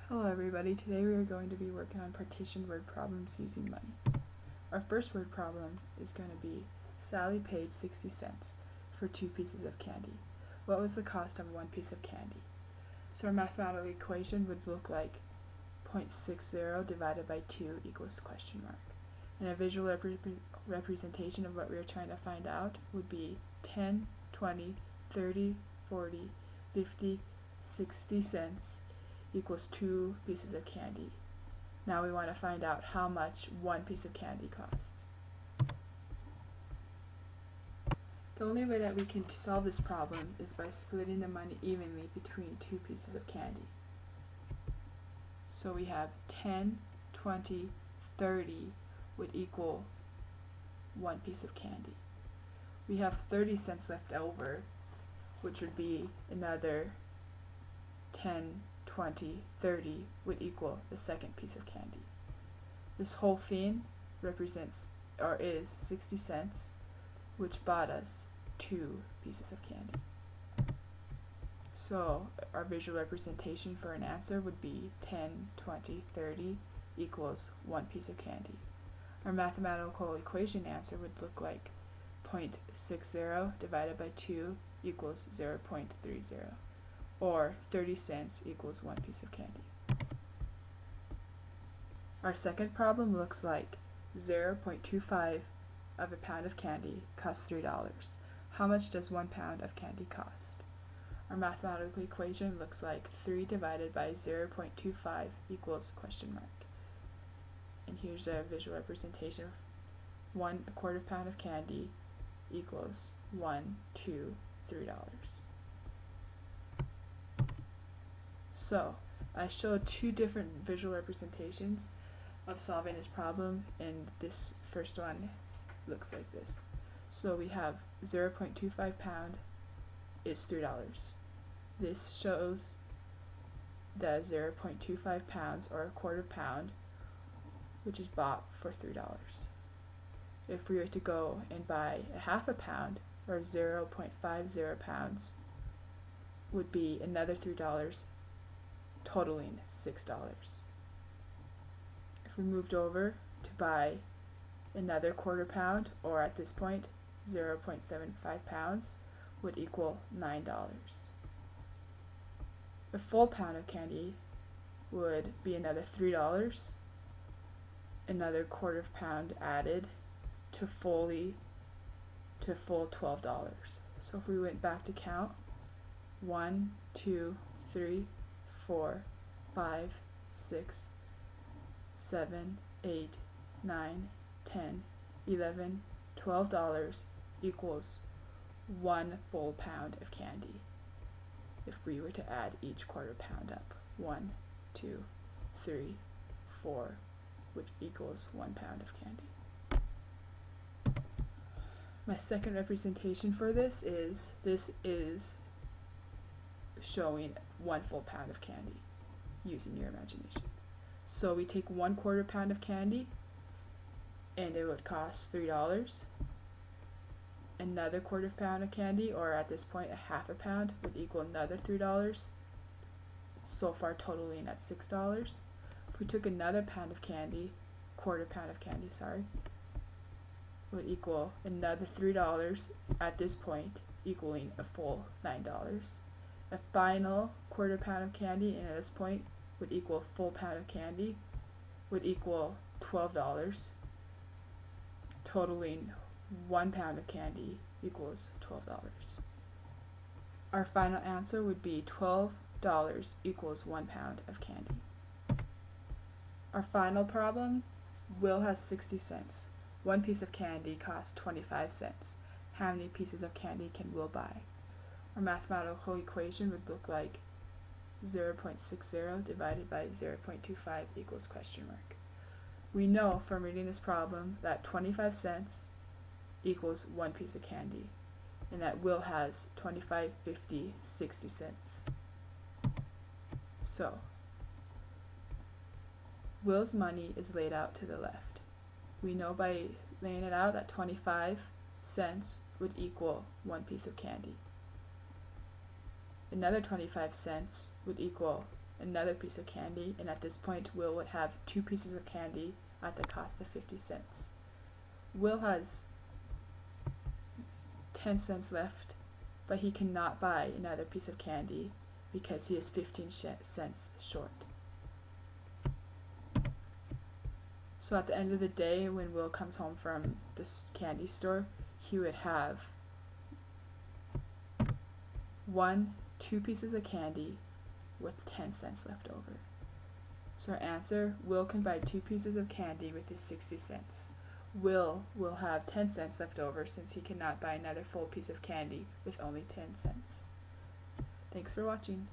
Hello everybody, today we are going to be working on partition word problems using money. Our first word problem is going to be Sally paid 60 cents for 2 pieces of candy. What was the cost of 1 piece of candy? So our mathematical equation would look like 0.60 divided by 2 equals question mark. And a visual representation of what we are trying to find out would be 10, 20, 30, 40, 50, 60 cents equals 2 pieces of candy. Now we want to find out how much 1 piece of candy costs. The only way that we can solve this problem is by splitting the money evenly between 2 pieces of candy. So we have 10, 20, 30 would equal 1 piece of candy. We have 30 cents left over, which would be another 10, 20, 30 would equal the second piece of candy. This whole thing represents or is 60 cents, which bought us 2 pieces of candy. So our visual representation for an answer would be 10, 20, 30 equals 1 piece of candy. Our mathematical equation answer would look like 0.60 divided by 2 equals 0.30. Or 30 cents equals 1 piece of candy. Our second problem looks like 0.25 of a pound of candy costs $3. How much does 1 pound of candy cost? Our mathematical equation looks like 3 divided by 0.25 equals question mark. And here's a visual representation of a quarter pound of candy equals 1, 2, $3. So, I showed 2 different visual representations of solving this problem, and this first one looks like this. So we have 0.25 pound is $3. This shows that 0.25 pounds, or a quarter pound, which is bought for $3. If we were to go and buy a half a pound, or 0.50 pounds, would be another $3, totaling $6. If we moved over to buy another quarter pound, or at this point 0.75 pounds, would equal $9. A full pound of candy would be another $3, another quarter pound added to full $12. So if we went back to count, 1, 2, 3, 4, 5, 6, 7, 8, 9, 10, 11, $12 equals 1 full pound of candy. If we were to add each quarter pound up, 1, 2, 3, 4, which equals 1 pound of candy. My second representation for this is showing 1 full pound of candy using your imagination. So we take 1 quarter pound of candy and it would cost $3. Another quarter pound of candy, or at this point a half a pound, would equal another $3, so far totaling at $6. If we took another quarter pound of candy, would equal another $3, at this point equaling a full $9. A final quarter pound of candy, and at this point would equal a full pound of candy, would equal $12, totaling 1 pound of candy equals $12. Our final answer would be $12 equals 1 pound of candy. Our final problem, Will has 60 cents. 1 piece of candy costs 25 cents. How many pieces of candy can Will buy? Our mathematical equation would look like 0.60 divided by 0.25 equals question mark. We know from reading this problem that 25 cents equals 1 piece of candy, and that Will has 25, 50, 60 cents. So, Will's money is laid out to the left. We know by laying it out that 25 cents would equal 1 piece of candy. Another 25 cents would equal another piece of candy, and at this point Will would have 2 pieces of candy at the cost of 50 cents. Will has 10 cents left, but he cannot buy another piece of candy because he is 15 cents short. So at the end of the day, when Will comes home from the candy store, he would have 2 pieces of candy with 10 cents left over. So our answer, Will can buy 2 pieces of candy with his 60 cents. Will have 10 cents left over since he cannot buy another full piece of candy with only 10 cents. Thanks for watching.